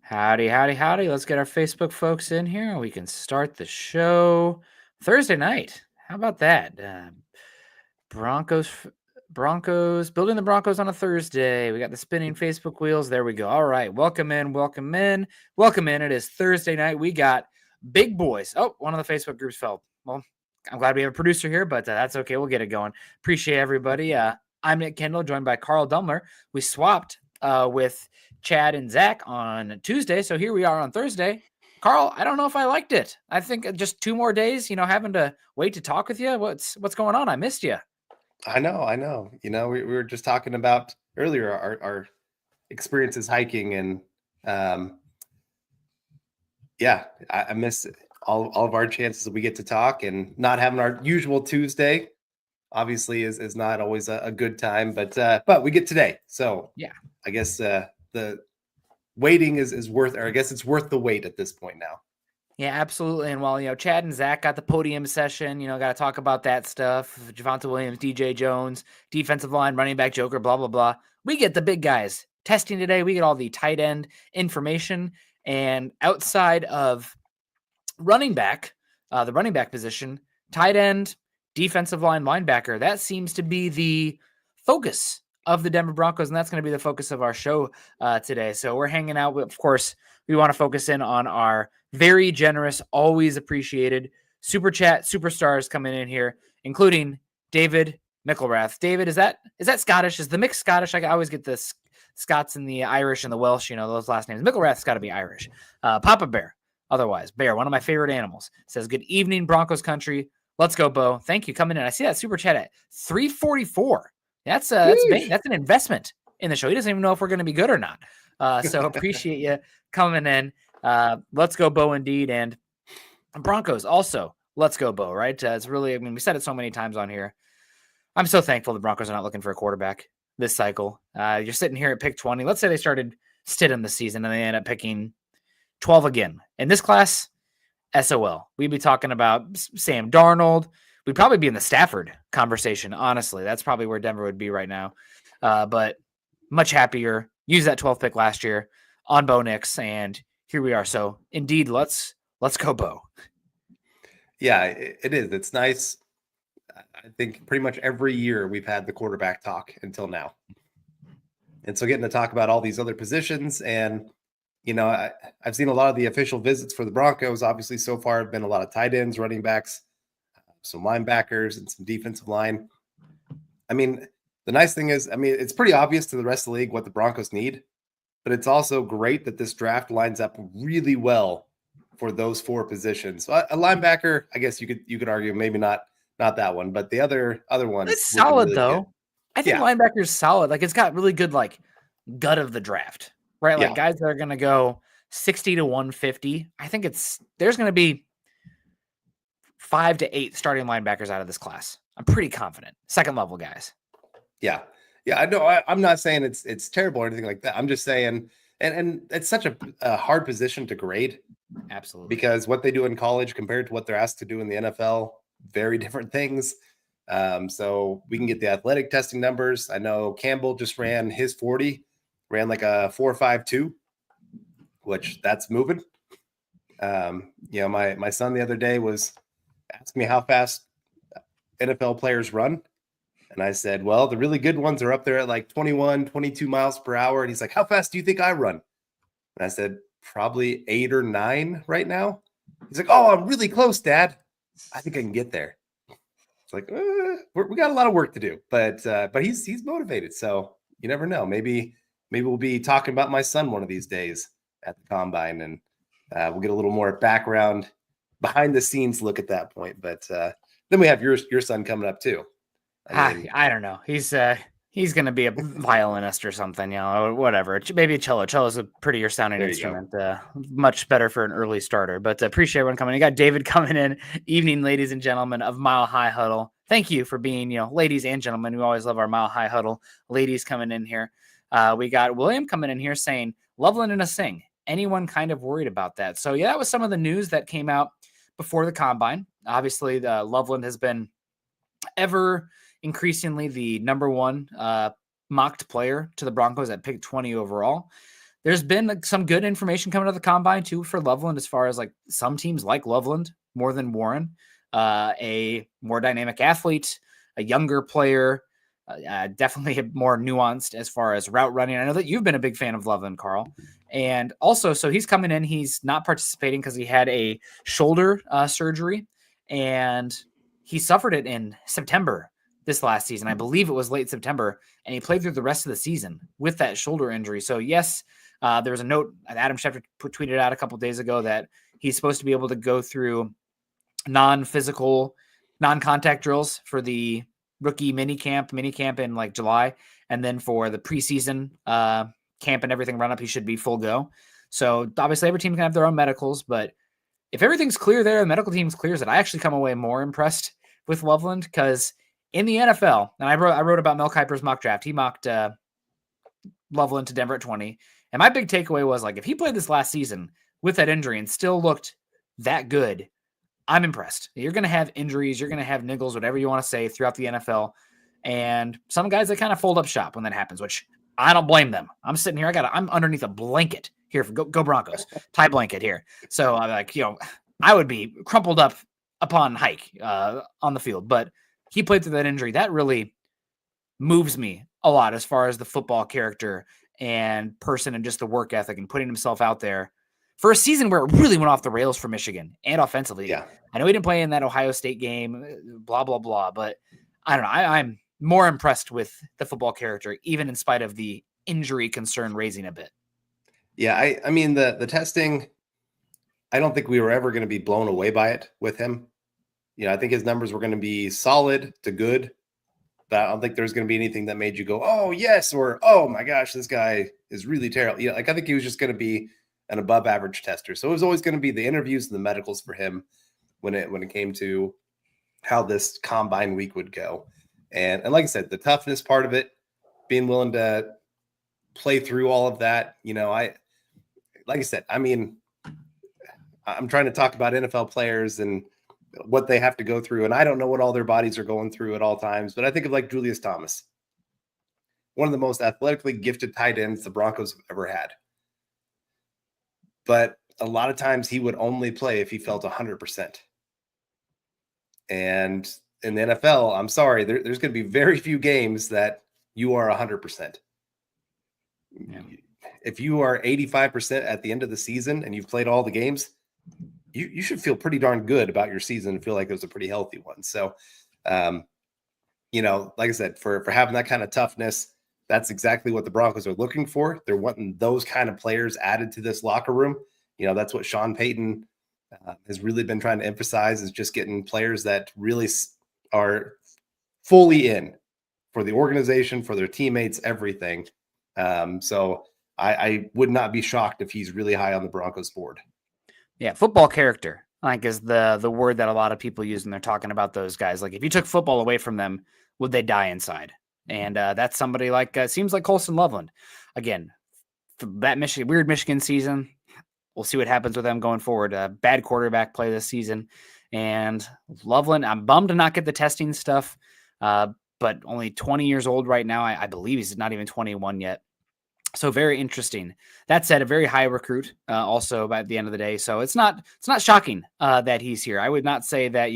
Howdy, howdy, howdy. Let's get our Facebook folks in here and we can start the show Thursday night. How about that? Broncos, Broncos, building the Broncos on a Thursday. We got the spinning Facebook wheels. There we go. All right. Welcome in, welcome in, welcome in. It is Thursday night. We got big boys. Oh, one of the Facebook groups fell. Well, I'm glad we have a producer here, but that's okay. We'll get it going. Appreciate everybody. I'm Nick Kendell, joined by Carl Dumler. We swapped with Chad and Zach on Tuesday. So here we are on Thursday. Carl, I don't know if I liked it. I think just 2 more days, having to wait to talk with you. What's going on? I missed you. I know. We were just talking about earlier our experiences hiking, and I miss all of our chances that we get to talk, and not having our usual Tuesday obviously is not always a good time, but we get today. So yeah, I guess the waiting is worth, or I guess it's worth the wait at this point now. Yeah, absolutely. And while, Chad and Zach got the podium session, got to talk about that stuff. Javonte Williams, DJ Jones, defensive line, running back, Joker, blah, blah, blah. We get the big guys testing today. We get all the tight end information. And outside of running back, the running back position, tight end, defensive line, linebacker, that seems to be the focus of the Denver Broncos. And that's going to be the focus of our show today. So we're hanging out with, of course, we want to focus in on our very generous, always appreciated super chat superstars coming in here, including David Mickelrath. David, is that Scottish? Is the mix Scottish? I always get the Scots and the Irish and the Welsh, those last names. Mickelrath's got to be Irish. Papa Bear, otherwise Bear, one of my favorite animals, says, "Good evening, Broncos country. Let's go, Bo." Thank you coming in. I see that super chat at 344. That's an investment in the show. He doesn't even know if we're going to be good or not. So appreciate you coming in. Let's go, Bo, indeed. And Broncos also, let's go, Bo, right? It's really, we said it so many times on here. I'm so thankful the Broncos are not looking for a quarterback this cycle. You're sitting here at pick 20. Let's say they started Stidham this season and they end up picking 12 again. In this class, SOL. We'd be talking about Sam Darnold. We'd probably be in the Stafford conversation, honestly. That's probably where Denver would be right now. But much happier. Use that 12th pick last year on Bo Nix, and here we are. So indeed, let's go, Bo. Yeah, it is. It's nice. I think pretty much every year we've had the quarterback talk until now. And so getting to talk about all these other positions, and I've seen a lot of the official visits for the Broncos. Obviously, so far have been a lot of tight ends, running backs, some linebackers, and some defensive line. I mean, the nice thing is, it's pretty obvious to the rest of the league what the Broncos need, but it's also great that this draft lines up really well for those 4 positions. So a linebacker, I guess you could argue maybe not that one, but the other ones. It's solid really though. Good. I think linebacker's solid. Like, it's got really good gut of the draft, right? Like guys that are going to go 60 to 150. I think there's going to be 5 to 8 starting linebackers out of this class. I'm pretty confident. Second level guys. Yeah. I know. I'm not saying it's terrible or anything like that. I'm just saying, and it's such a hard position to grade. Absolutely. Because what they do in college compared to what they're asked to do in the NFL, very different things. So we can get the athletic testing numbers. I know Campbell just ran his 40, ran like a 4.52, which that's moving. My son the other day was asking me how fast NFL players run. And I said, well, the really good ones are up there at like 21, 22 miles per hour. And he's like, how fast do you think I run? And I said, probably 8 or 9 right now. He's like, oh, I'm really close, Dad. I think I can get there. It's like, we got a lot of work to do, but he's motivated. So you never know. Maybe we'll be talking about my son one of these days at the combine, and we'll get a little more background, behind the scenes look at that point. But then we have your son coming up too. I don't know. He's going to be a violinist or something, whatever. Maybe a cello. Cello's a prettier sounding instrument. Much better for an early starter. But appreciate everyone coming. You got David coming in. Evening, ladies and gentlemen of Mile High Huddle. Thank you for being, ladies and gentlemen. We always love our Mile High Huddle ladies coming in here. We got William coming in here saying, Loveland in a sing. Anyone kind of worried about that? So, yeah, that was some of the news that came out before the combine. Obviously, Loveland has been ever increasingly the number 1 mocked player to the Broncos at pick 20 overall. there's been like some good information coming out of the combine too for Loveland, as far as like some teams like Loveland more than Warren, a more dynamic athlete, a younger player, definitely more nuanced as far as route running. I know that you've been a big fan of Loveland, Carl. And also, so he's coming in, he's not participating because he had a shoulder surgery, and he suffered it in September this last season. I believe it was late September, and he played through the rest of the season with that shoulder injury. So yes, there was a note Adam Schefter tweeted out a couple of days ago that he's supposed to be able to go through non-physical, non-contact drills for the rookie minicamp in like July. And then for the preseason camp and everything run up, he should be full go. So obviously every team can have their own medicals, but if everything's clear there, the medical team's clears it, I actually come away more impressed with Loveland, because in the NFL, and I wrote about Mel Kiper's mock draft. He mocked Loveland to Denver at 20. And my big takeaway was, like, if he played this last season with that injury and still looked that good, I'm impressed. You're going to have injuries. You're going to have niggles, whatever you want to say, throughout the NFL. And some guys, they kind of fold up shop when that happens, which I don't blame them. I'm sitting here. I'm underneath a blanket here for Go Broncos, tie blanket here. So I'm like, I would be crumpled up upon hike on the field, but he played through that injury. That really moves me a lot as far as the football character and person and just the work ethic and putting himself out there for a season where it really went off the rails for Michigan and offensively. Yeah. I know he didn't play in that Ohio State game, blah, blah, blah, but I don't know. I'm more impressed with the football character, even in spite of the injury concern raising a bit. Yeah. I mean, the testing, I don't think we were ever going to be blown away by it with him. I think his numbers were going to be solid to good, but I don't think there's going to be anything that made you go, oh yes, or, oh my gosh, this guy is really terrible. I think he was just going to be an above average tester. So it was always going to be the interviews and the medicals for him when it came to how this combine week would go. And like I said, the toughness part of it, being willing to play through all of that, like I said, I mean, I'm trying to talk about NFL players and what they have to go through. And I don't know what all their bodies are going through at all times, but I think of like Julius Thomas, one of the most athletically gifted tight ends the Broncos have ever had. But a lot of times he would only play if he felt 100%. And in the NFL, I'm sorry, there's going to be very few games that you are 100%. Yeah. If you are 85% at the end of the season and you've played all the games, you should feel pretty darn good about your season and feel like it was a pretty healthy one. So, like I said, for having that kind of toughness, that's exactly what the Broncos are looking for. They're wanting those kind of players added to this locker room. That's what Sean Payton has really been trying to emphasize, is just getting players that really are fully in for the organization, for their teammates, everything. So I would not be shocked if he's really high on the Broncos board. Yeah, football character, like, is the word that a lot of people use when they're talking about those guys. Like, if you took football away from them, would they die inside? And that's somebody like, seems like Colston Loveland. Again, that weird Michigan season, we'll see what happens with them going forward. Bad quarterback play this season. And Loveland, I'm bummed to not get the testing stuff, but only 20 years old right now. I believe he's not even 21 yet. So very interesting. That said, a very high recruit also by the end of the day. So it's not shocking that he's here. I would not say that,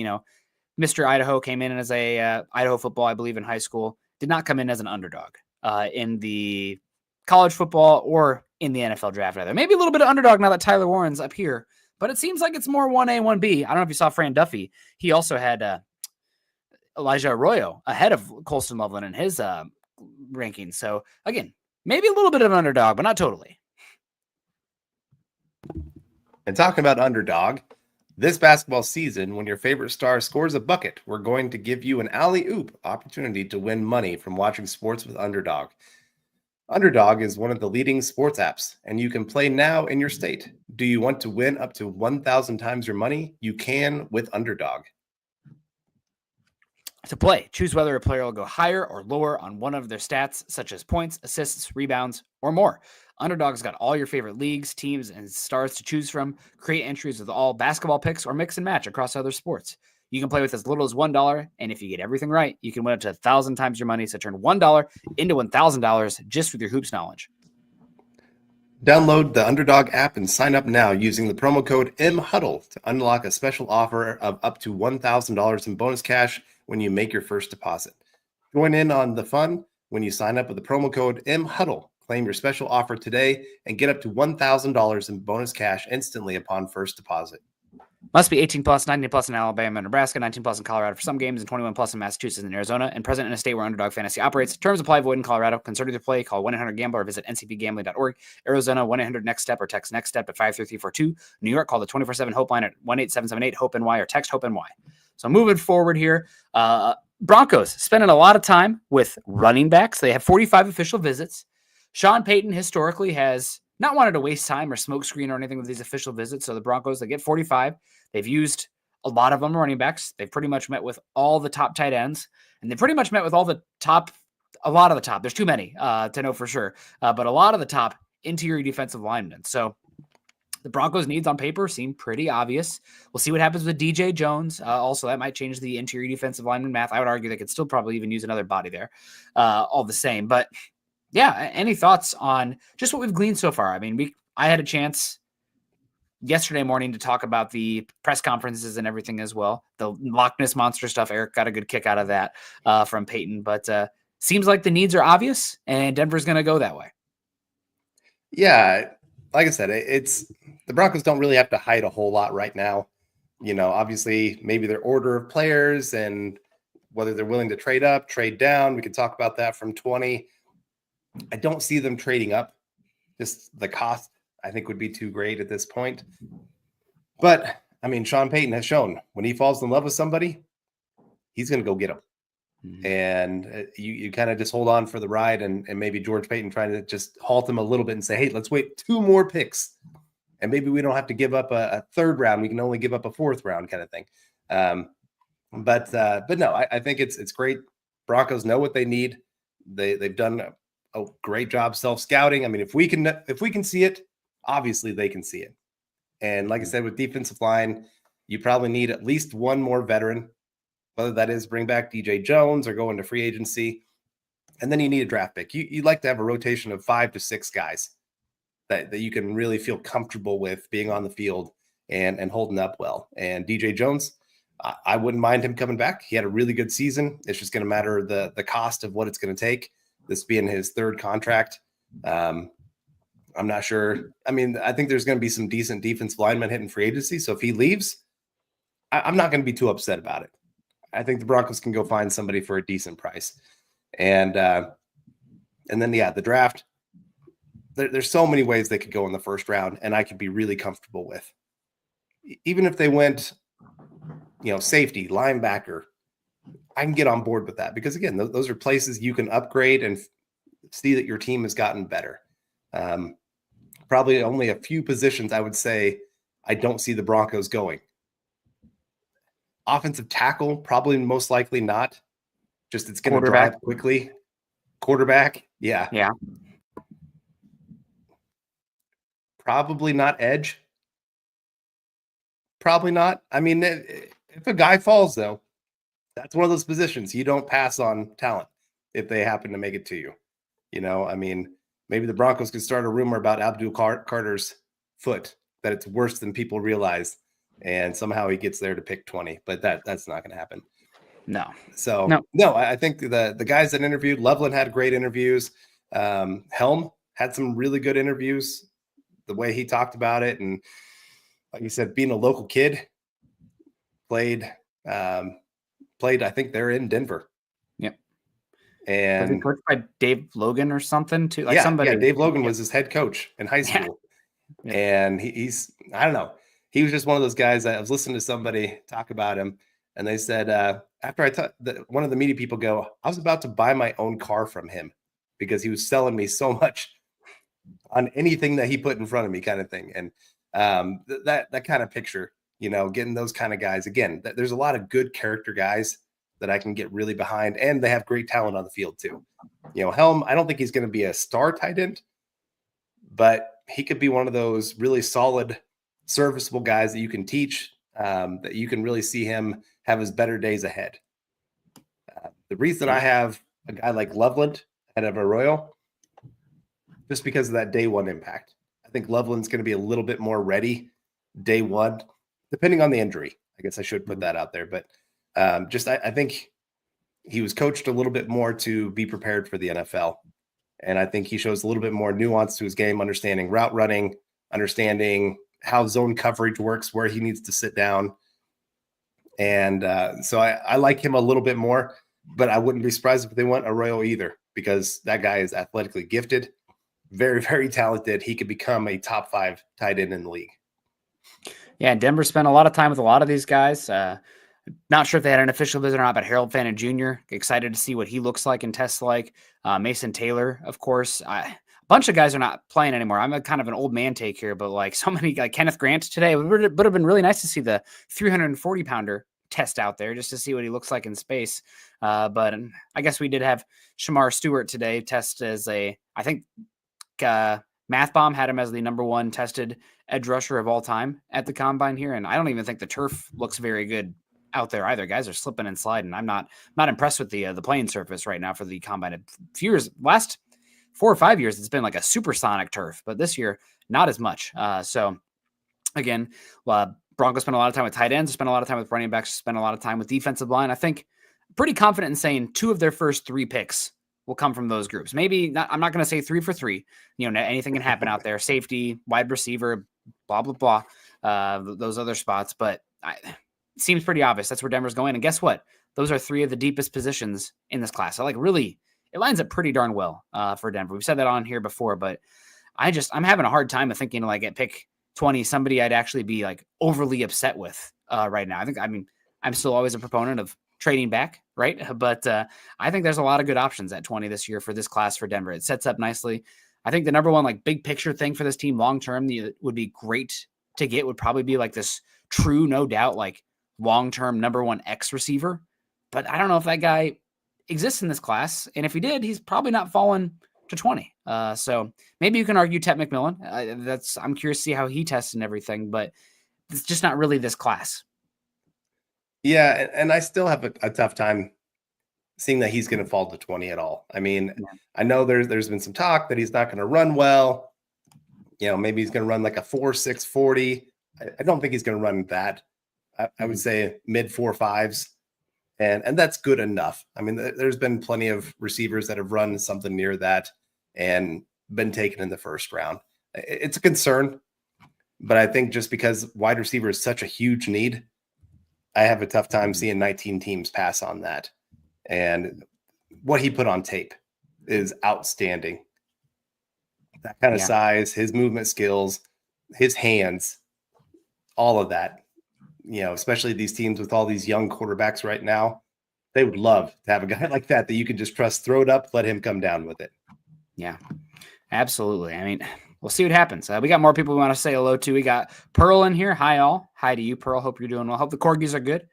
Mr. Idaho came in as a Idaho football, I believe, in high school, did not come in as an underdog in the college football or in the NFL draft either. Maybe a little bit of underdog now that Tyler Warren's up here, but it seems like it's more 1A, 1B. I don't know if you saw Fran Duffy. He also had Elijah Arroyo ahead of Colston Loveland in his rankings. So again, maybe a little bit of an underdog, but not totally. And talking about underdog, this basketball season, when your favorite star scores a bucket, we're going to give you an alley-oop opportunity to win money from watching sports with Underdog. Underdog is one of the leading sports apps, and you can play now in your state. Do you want to win up to 1,000 times your money? You can with Underdog. To play, choose whether a player will go higher or lower on one of their stats, such as points, assists, rebounds, or more. Underdog's got all your favorite leagues, teams, and stars to choose from. Create entries with all basketball picks or mix and match across other sports. You can play with as little as $1, and if you get everything right, you can win up to 1,000 times your money. So turn $1 into $1,000 just with your hoops knowledge. Download the Underdog app and sign up now using the promo code MHuddle to unlock a special offer of up to $1,000 in bonus cash when you make your first deposit. Join in on the fun when you sign up with the promo code MHuddle. Claim your special offer today and get up to $1,000 in bonus cash instantly upon first deposit. Must be 18 plus, 19 plus in Alabama and Nebraska, 19 plus in Colorado for some games, and 21 plus in Massachusetts and Arizona, and present in a state where Underdog Fantasy operates. Terms apply. Void in Colorado. Concerned with play, call 1-800-GAMBLER or visit ncpgambling.org. Arizona, 1-800-NEXT-STEP or text NEXT STEP at 53342. New York, call the 24/7 Hope line at 1-8778-HOPE-NY or text HOPE-NY. So moving forward here, Broncos spending a lot of time with running backs. They have 45 official visits. Sean Payton historically has not wanted to waste time or smoke screen or anything with these official visits. So the Broncos, they get 45. They've used a lot of them running backs. They've pretty much met with all the top tight ends, and they pretty much met with all the top, a lot of the top. There's too many to know for sure, but a lot of the top interior defensive linemen. So the Broncos' needs on paper seem pretty obvious. We'll see what happens with DJ Jones. Also, that might change the interior defensive lineman math. I would argue they could still probably even use another body there, all the same. But yeah, any thoughts on just what we've gleaned so far? I mean, I had a chance yesterday morning to talk about the press conferences and everything as well. The Loch Ness Monster stuff, Eric got a good kick out of that from Peyton. But seems like the needs are obvious, and Denver's going to go that way. Yeah, like I said, it's the Broncos don't really have to hide a whole lot right now. You know, obviously, maybe their order of players and whether they're willing to trade up, trade down. We could talk about that from 20. I don't see them trading up. Just the cost, I think, would be too great at this point. But, I mean, Sean Payton has shown when he falls in love with somebody, he's going to go get them. Mm-hmm. And you kind of just hold on for the ride, and maybe George Payton trying to just halt him a little bit and say, hey, let's wait 2 more picks. And maybe we don't have to give up a 3rd round. We can only give up a 4th round kind of thing. But no, I think it's great. Broncos know what they need. They've done a great job self-scouting. I mean, if we can see it, obviously they can see it. And like I said, with defensive line, you probably need at least 1 more veteran, whether that is bring back DJ Jones or go into free agency. And then you need a draft pick. You'd like to have a rotation of 5 to 6 guys that you can really feel comfortable with being on the field and holding up well. And DJ Jones, I wouldn't mind him coming back. He had a really good season. It's just going to matter the cost of what it's going to take. This being his 3rd contract. I'm not sure. I mean, I think there's going to be some decent defensive linemen hitting free agency. So if he leaves, I'm not going to be too upset about it. I think the Broncos can go find somebody for a decent price. And then, yeah, the draft, there's so many ways they could go in the 1st round, and I could be really comfortable with. Even if they went, safety, linebacker, I can get on board with that because, again, those are places you can upgrade and see that your team has gotten better. Probably only a few positions I would say I don't see the Broncos going. Offensive tackle, probably most likely not. Just it's going to drive quickly. Quarterback, yeah. Yeah. Probably not edge. Probably not. I mean, if a guy falls, though, that's one of those positions you don't pass on talent if they happen to make it to you. I mean, maybe the Broncos could start a rumor about Abdul Carter's foot, that it's worse than people realize, and somehow he gets there to pick 20. But that's not going to happen. No. So, no, I think the guys that interviewed, Loveland had great interviews. Helm had some really good interviews, the way he talked about it. And like you said, being a local kid, played, I think they're in Denver. Yep. And was he coached by Dave Logan or something too? Yeah, Dave Logan was his head coach in high school. Yeah. And he's, I don't know. He was just one of those guys that I was listening to somebody talk about him. And they said, after one of the media people go, I was about to buy my own car from him because he was selling me so much on anything that he put in front of me kind of thing. And that kind of picture, getting those kind of guys, again, there's a lot of good character guys that I can get really behind, and they have great talent on the field too. Helm, I don't think he's going to be a star tight end, but he could be one of those really solid, serviceable guys that you can teach, that you can really see him have his better days ahead. The reason I have a guy like Loveland ahead of Arroyo, just because of that day 1 impact. I think Loveland's going to be a little bit more ready day one, depending on the injury. I guess I should put that out there. But I think he was coached a little bit more to be prepared for the NFL. And I think he shows a little bit more nuance to his game, understanding route running, understanding how zone coverage works, where he needs to sit down. And so I like him a little bit more, but I wouldn't be surprised if they went Arroyo either, because that guy is athletically gifted, very, very talented. He could become a top 5 tight end in the league. Yeah, and Denver spent a lot of time with a lot of these guys. Not sure if they had an official visit or not, but Harold Fannin Jr., excited to see what he looks like and tests like. Mason Taylor, of course. A bunch of guys are not playing anymore. I'm a kind of an old man take here, but like so many, like Kenneth Grant today, it would have been really nice to see the 340-pounder test out there just to see what he looks like in space. But I guess we did have Shamar Stewart today test as I think Mathbomb had him as the number 1 tested edge rusher of all time at the combine here. And I don't even think the turf looks very good out there either. Guys are slipping and sliding. I'm not impressed with the playing surface right now for the combine. A few years, last 4 or 5 years, it's been like a supersonic turf, but this year, not as much. So again, Broncos spent a lot of time with tight ends, spent a lot of time with running backs, spent a lot of time with defensive line. I think pretty confident in saying 2 of their first 3 picks will come from those groups. Maybe not, I'm not going to say 3 for 3. Anything can happen out there. Safety, wide receiver, blah, blah, blah. Those other spots, but it seems pretty obvious. That's where Denver's going. And guess what? Those are 3 of the deepest positions in this class. So really, it lines up pretty darn well for Denver. We've said that on here before, but I'm having a hard time of thinking like at pick 20, somebody I'd actually be like overly upset with right now. I'm still always a proponent of trading back, right? But I think there's a lot of good options at 20 this year for this class for Denver. It sets up nicely. I think the number 1 like big picture thing for this team long term would be great to get would probably be like this true, no doubt, like long term number 1 X receiver. But I don't know if that guy exists in this class, and if he did, he's probably not fallen to 20. So maybe you can argue Tet McMillan. I'm curious to see how he tests and everything, but it's just not really this class. Yeah, and I still have a tough time seeing that he's going to fall to 20 at all. I mean, I know there's been some talk that he's not going to run well. Maybe he's going to run like a 4.6 40. I don't think he's going to run that. I would say mid 4.5s, and that's good enough. I mean, there's been plenty of receivers that have run something near that and been taken in the first round. It's a concern, but I think just because wide receiver is such a huge need, I have a tough time seeing 19 teams pass on that. And what he put on tape is outstanding. That kind of size, his movement skills, his hands, all of that, especially these teams with all these young quarterbacks right now, they would love to have a guy like that you can just trust, throw it up, let him come down with it. Yeah, absolutely. I mean, we'll see what happens. We got more people we want to say hello to. We got Pearl in here. Hi, all. Hi to you, Pearl. Hope you're doing well. Hope the corgis are good.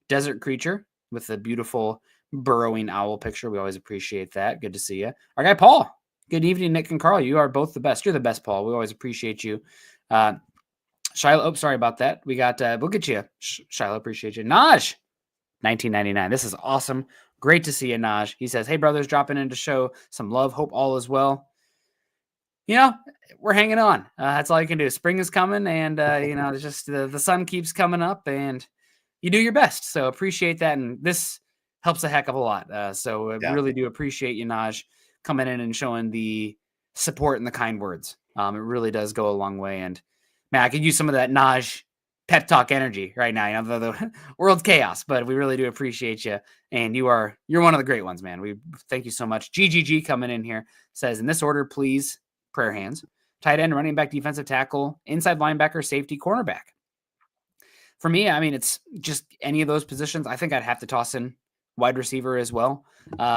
Desert Creature with the beautiful burrowing owl picture. We always appreciate that. Good to see you. Our guy, Paul. Good evening, Nick and Carl. You are both the best. You're the best, Paul. We always appreciate you. Shiloh. Sorry about that. We got, we'll get you. Shiloh, appreciate you. Naj, 1999. This is awesome. Great to see you, Naj. He says, hey, brothers, dropping in to show some love. Hope all is well. We're hanging on. That's all you can do. Spring is coming, and, it's just the sun keeps coming up, and you do your best. So appreciate that. And this helps a heck of a lot. So I really do appreciate you, Naj, coming in and showing the support and the kind words. It really does go a long way. And man, I could use some of that Naj pep talk energy right now. The world's chaos, but we really do appreciate you. And you're one of the great ones, man. We thank you so much. GGG coming in here says, in this order, please, prayer hands, tight end, running back, defensive tackle, inside linebacker, safety, cornerback. For me, I mean, it's just any of those positions. I think I'd have to toss in wide receiver as well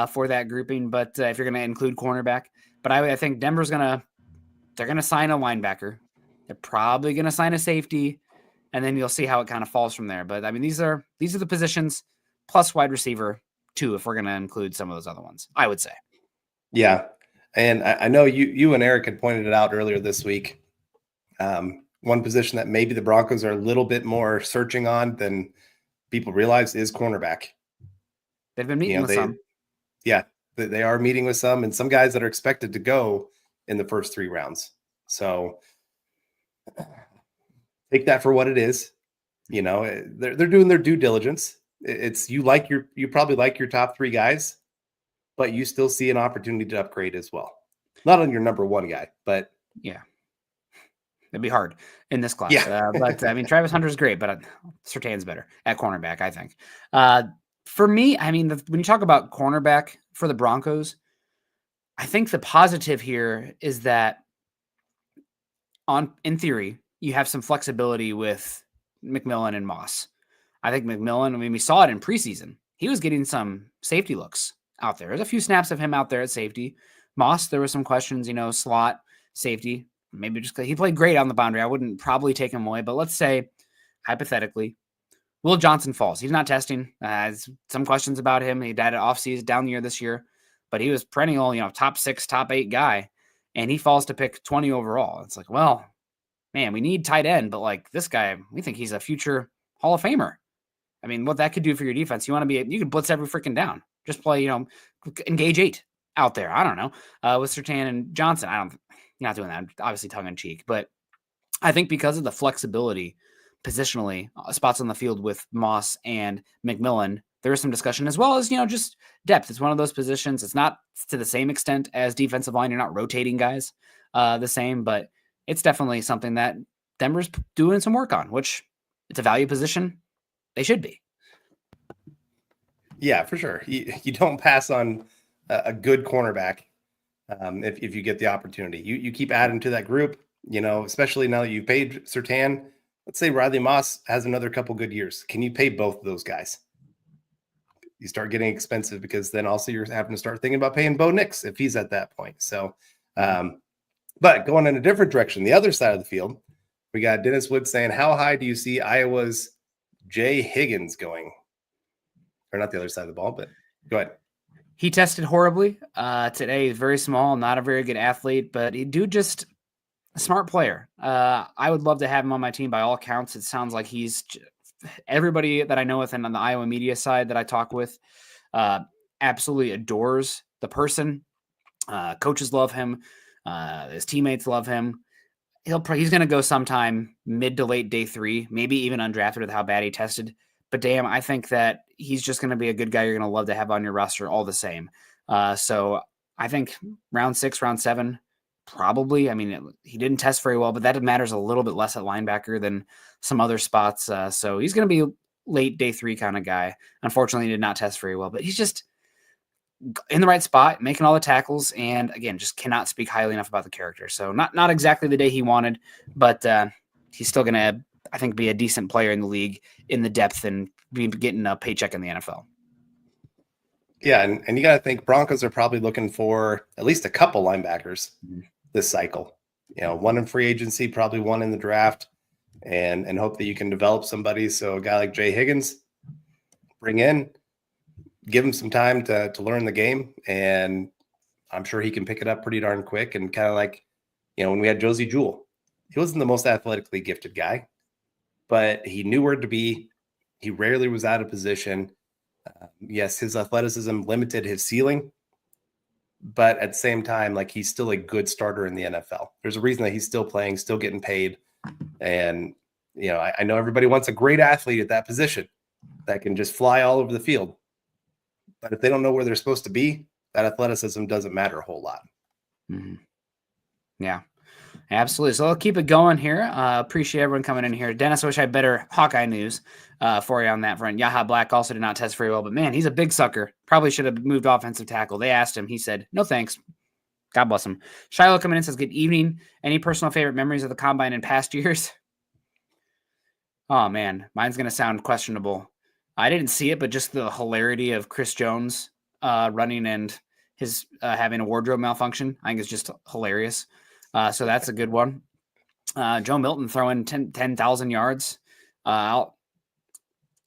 for that grouping. But if you're going to include cornerback, but I think Denver's they're going to sign a linebacker. They're probably going to sign a safety, and then you'll see how it kind of falls from there. But I mean, these are the positions plus wide receiver too, if we're going to include some of those other ones, I would say. Yeah. And I know you and Eric had pointed it out earlier this week. One position that maybe the Broncos are a little bit more searching on than people realize is cornerback. They've been meeting with some. Yeah, they are meeting with some, and some guys that are expected to go in the first 3 rounds. So take that for what it is. You know, they're doing their due diligence. It's you probably like your top 3 guys, but you still see an opportunity to upgrade as well. Not on your number 1 guy, but Yeah. It'd be hard in this class. yeah. But I mean, Travis Hunter's great, but Surtain's better at cornerback, I think. For me, I mean, when you talk about cornerback for the Broncos, I think the positive here is that in theory, you have some flexibility with McMillan and Moss. I think McMillan, I mean, we saw it in preseason. He was getting some safety looks out there. There's a few snaps of him out there at safety. Moss, there were some questions, slot, safety. Maybe just because he played great on the boundary. I wouldn't probably take him away, but let's say, hypothetically, Will Johnson falls. He's not testing. Has some questions about him. He died at offseason down the year this year, but he was perennial, top 6, top 8 guy, and he falls to pick 20 overall. It's like, well, man, we need tight end, but like this guy, we think he's a future Hall of Famer. I mean, what that could do for your defense, you could blitz every freaking down. Just play, engage 8 out there. I don't know. With Surtain and Johnson, you're not doing that. I'm obviously tongue in cheek, but I think because of the flexibility positionally, spots on the field with Moss and McMillan, there is some discussion as well as, just depth. It's one of those positions. It's not to the same extent as defensive line. You're not rotating guys the same, but it's definitely something that Denver's doing some work on, which it's a value position. They should be. Yeah, for sure. You don't pass on a good cornerback if you get the opportunity. You keep adding to that group, especially now that you've paid Surtain. Let's say Riley Moss has another couple good years. Can you pay both of those guys? You start getting expensive because then also you're having to start thinking about paying Bo Nix if he's at that point. So, but going in a different direction, the other side of the field, we got Dennis Wood saying, how high do you see Iowa's Jay Higgins going? Or not the other side of the ball, but go ahead. He tested horribly today. He's very small, not a very good athlete, but he just a smart player. I would love to have him on my team by all accounts. It sounds like he's everybody that I know with him on the Iowa media side that I talk with absolutely adores the person. Coaches love him. His teammates love him. He's going to go sometime mid to late day 3, maybe even undrafted with how bad he tested. But damn, I think that he's just going to be a good guy you're going to love to have on your roster all the same. So I think round 6, round 7, probably. I mean, he didn't test very well, but that matters a little bit less at linebacker than some other spots. So he's going to be late day 3 kind of guy. Unfortunately, he did not test very well, but he's just in the right spot, making all the tackles, and again, just cannot speak highly enough about the character. So not exactly the day he wanted, but he's still going to, I think, be a decent player in the league in the depth and be getting a paycheck in the NFL. Yeah, and you got to think Broncos are probably looking for at least a couple linebackers this cycle. One in free agency, probably one in the draft, and hope that you can develop somebody. So a guy like Jay Higgins, bring in, give him some time to learn the game, and I'm sure he can pick it up pretty darn quick. And kind of like, when we had Josie Jewell, he wasn't the most athletically gifted guy, but he knew where to be. He rarely was out of position. Yes, his athleticism limited his ceiling, but at the same time, like, he's still a good starter in the NFL. There's a reason that he's still playing, still getting paid. And, I know everybody wants a great athlete at that position that can just fly all over the field. But if they don't know where they're supposed to be, that athleticism doesn't matter a whole lot. Mm-hmm. Yeah, absolutely. So I'll keep it going here. Appreciate everyone coming in here. Dennis, I wish I had better Hawkeye news for you on that front. Yaha Black also did not test very well, but man, he's a big sucker. Probably should have moved offensive tackle. They asked him. He said, no thanks. God bless him. Shiloh coming in says, good evening. Any personal favorite memories of the combine in past years? Oh, man. Mine's going to sound questionable. I didn't see it, but just the hilarity of Chris Jones running and his having a wardrobe malfunction, I think is just hilarious. So that's a good one. Joe Milton throwing 10,000 yards out.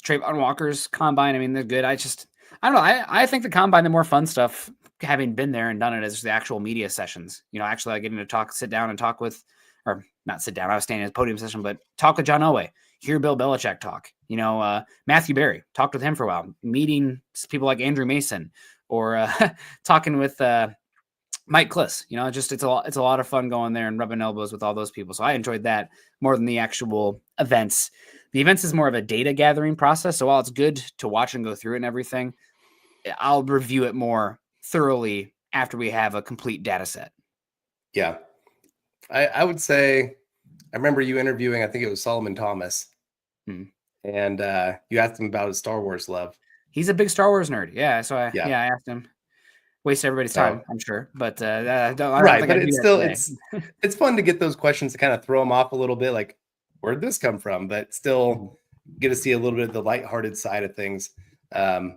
Trayvon Walker's combine, I mean, they're good. I don't know. I think the combine, the more fun stuff, having been there and done it, is the actual media sessions. Actually, like getting to sit down and talk with, or not sit down, I was standing at the podium session, but talk with John Elway. Hear Bill Belichick talk. Matthew Berry, talked with him for a while. Meeting people like Andrew Mason, or talking with Mike Kliss, you know, it's a lot of fun going there and rubbing elbows with all those people. So I enjoyed that more than the actual events. The events is more of a data gathering process. So while it's good to watch and go through it and everything, I'll review it more thoroughly after we have a complete data set. Yeah. I would say, I remember you interviewing, I think it was Solomon Thomas, and you asked him about his Star Wars love. He's a big Star Wars nerd. Yeah. So I asked him. Waste everybody's time, I'm sure, but I don't right. think But I'd do it's that still today. it's fun to get those questions to kind of throw them off a little bit, like, where'd this come from? But still get to see a little bit of the lighthearted side of things. I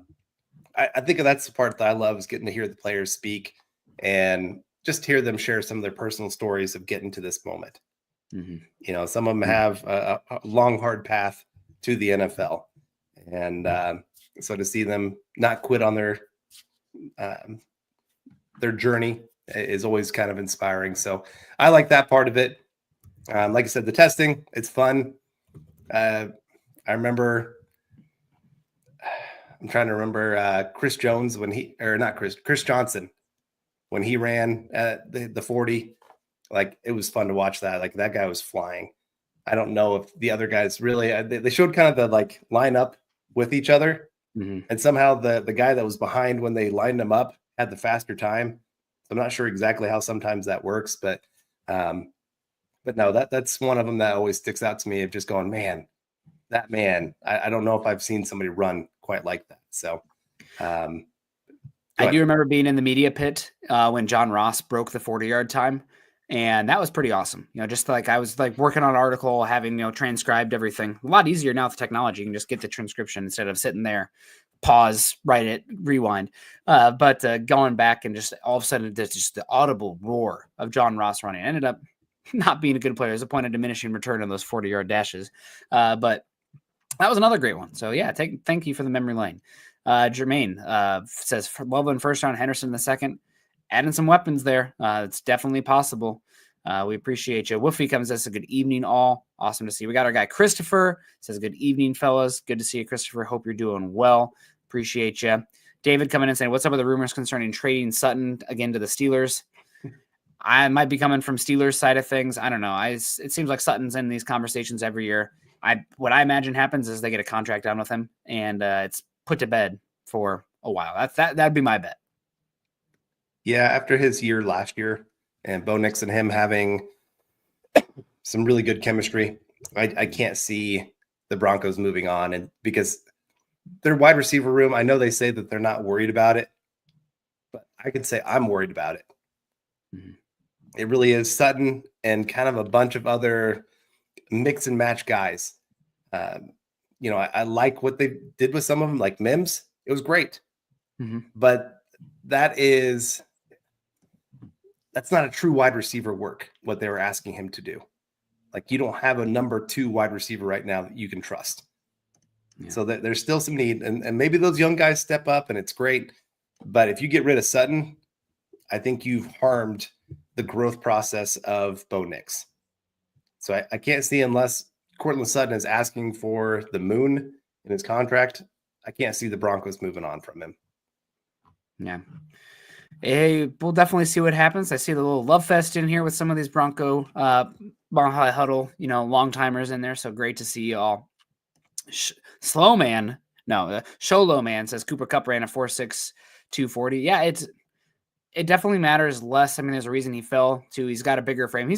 think that's the part that I love, is getting to hear the players speak and just hear them share some of their personal stories of getting to this moment. You know, some of them have a long, hard path to the NFL. And so to see them not quit on their journey is always kind of inspiring. So I like that part of it. Like I said, the testing, it's fun. I remember, I'm trying to remember Chris Jones Chris Johnson, when he ran the 40, like, it was fun to watch that. Like, that guy was flying. I don't know if the other guys really, they showed kind of the like line up with each other. And somehow the guy that was behind when they lined them up had the faster time. I'm not sure exactly how sometimes that works, but no, that's one of them that always sticks out to me, of just going, man, that man, I don't know if I've seen somebody run quite like that. So I do remember being in the media pit when John Ross broke the 40-yard time. And that was pretty awesome. You know, just like I was like working on an article, having, you know, transcribed everything. A lot easier now with technology. You can just get the transcription instead of sitting there, pause, write it, rewind. But going back and just all of a sudden, there's just the audible roar of John Ross running. Ended up not being a good player. There's a point of diminishing return on those 40-yard dashes. But that was another great one. So yeah, thank you for the memory lane. Jermaine says, Loveland first round, Henderson the second. Adding some weapons there. It's definitely possible. We appreciate you. Woofy comes as a good evening, all. Awesome to see. We got our guy Christopher. Says, good evening, fellas. Good to see you, Christopher. Hope you're doing well. Appreciate you. David coming in saying, what's up with the rumors concerning trading Sutton again to the Steelers? I might be coming from Steelers side of things. I don't know. It seems like Sutton's in these conversations every year. What I imagine happens is they get a contract done with him, and it's put to bed for a while. That'd be my bet. Yeah, after his year last year and Bo Nix and him having some really good chemistry, I can't see the Broncos moving on. And because their wide receiver room, I know they say that they're not worried about it, but I could say I'm worried about it. It really is Sutton and kind of a bunch of other mix and match guys. You know, I like what they did with some of them, like Mims. It was great. But that's not a true wide receiver work, what they were asking him to do. Like, you don't have a number 2 wide receiver right now that you can trust. So there's still some need, and maybe those young guys step up and it's great. But if you get rid of Sutton, I think you've harmed the growth process of Bo Nix. So I can't see, unless Courtland Sutton is asking for the moon in his contract, I can't see the Broncos moving on from him. Yeah. Hey, we'll definitely see what happens. I see the little love fest in here with some of these Bronco Huddle, you know, long timers in there. So great to see you all. Slow man. No, Sholo man says Cooper Kupp ran a 4.6 240. Yeah, it definitely matters less. I mean, there's a reason he fell too. He's got a bigger frame.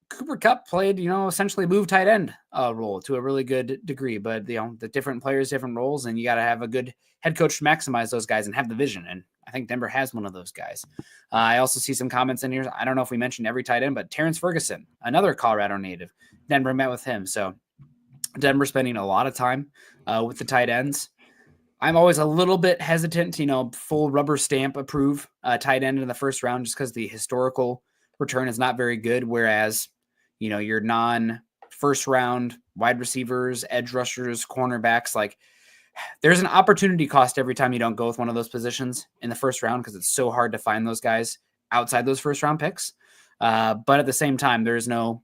Cooper Kupp played, you know, essentially move tight end role to a really good degree, but you know, the different players, different roles, and you got to have a good head coach to maximize those guys and have the vision. And I think Denver has one of those guys. I also see some comments in here. I don't know if we mentioned every tight end, but Terrence Ferguson, another Colorado native, Denver met with him. So Denver spending a lot of time with the tight ends. I'm always a little bit hesitant to, you know, full rubber stamp approve tight end in the first round, just because the historical return is not very good. Whereas, you know, your non-first round wide receivers, edge rushers, cornerbacks, like there's an opportunity cost every time you don't go with one of those positions in the first round, because it's so hard to find those guys outside those first round picks. But at the same time, there's no,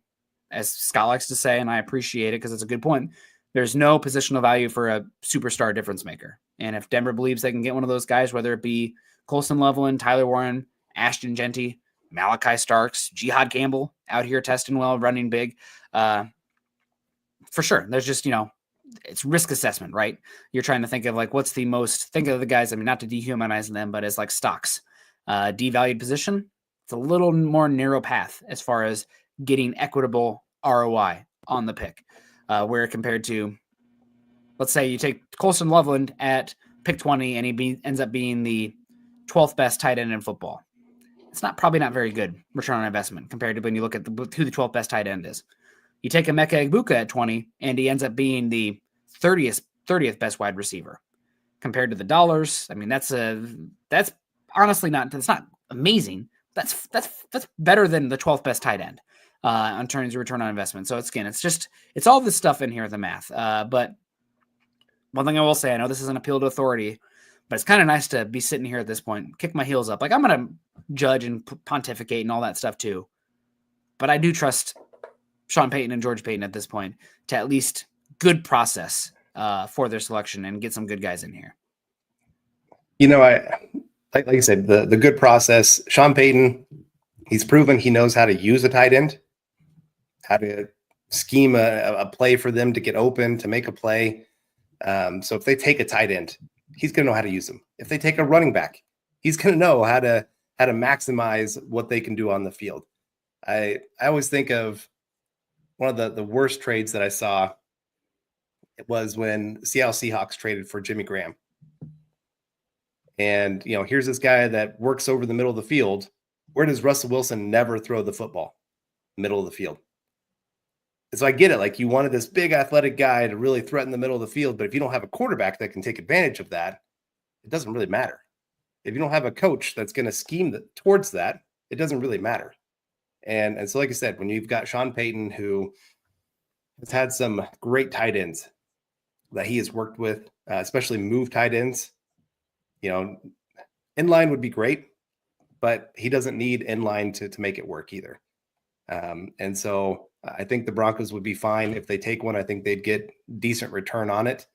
as Scott likes to say, and I appreciate it because it's a good point, there's no positional value for a superstar difference maker. And if Denver believes they can get one of those guys, whether it be Colson Loveland, Tyler Warren, Ashton Genty, Malachi Starks, Jihad Campbell out here testing well, running big. For sure. There's just, it's risk assessment, right? You're trying to think of like, what's the most, think of the guys, I mean, not to dehumanize them, but as like stocks, devalued position. It's a little more narrow path as far as getting equitable ROI on the pick, where compared to, let's say you take Colson Loveland at pick 20 and he ends up being the 12th best tight end in football. It's probably not very good return on investment compared to when you look at who the 12th best tight end is. You take Emeka Egbuka at 20 and he ends up being the 30th best wide receiver compared to the dollars. I mean, that's honestly that's not amazing. That's better than the 12th best tight end in terms of return on investment. So it's all this stuff in here, the math. But one thing I will say, I know this is an appeal to authority, but it's kind of nice to be sitting here at this point, kick my heels up. Like I'm going to judge and pontificate and all that stuff too. But I do trust Sean Payton and George Payton at this point to at least good process for their selection and get some good guys in here. Like you said, the good process. Sean Payton, he's proven he knows how to use a tight end, how to scheme a play for them to get open, to make a play. So if they take a tight end, he's going to know how to use them. If they take a running back, he's going to know how to maximize what they can do on the field. I always think of one of the worst trades that I saw. It was when Seattle Seahawks traded for Jimmy Graham. And, here's this guy that works over the middle of the field. Where does Russell Wilson never throw the football? Middle of the field. And so I get it. Like you wanted this big athletic guy to really threaten the middle of the field. But if you don't have a quarterback that can take advantage of that, it doesn't really matter. If you don't have a coach that's going to scheme towards that, it doesn't really matter. And so, like I said, when you've got Sean Payton, who has had some great tight ends that he has worked with, especially move tight ends, inline would be great, but he doesn't need inline to make it work either. And so I think the Broncos would be fine if they take one. I think they'd get decent return on it.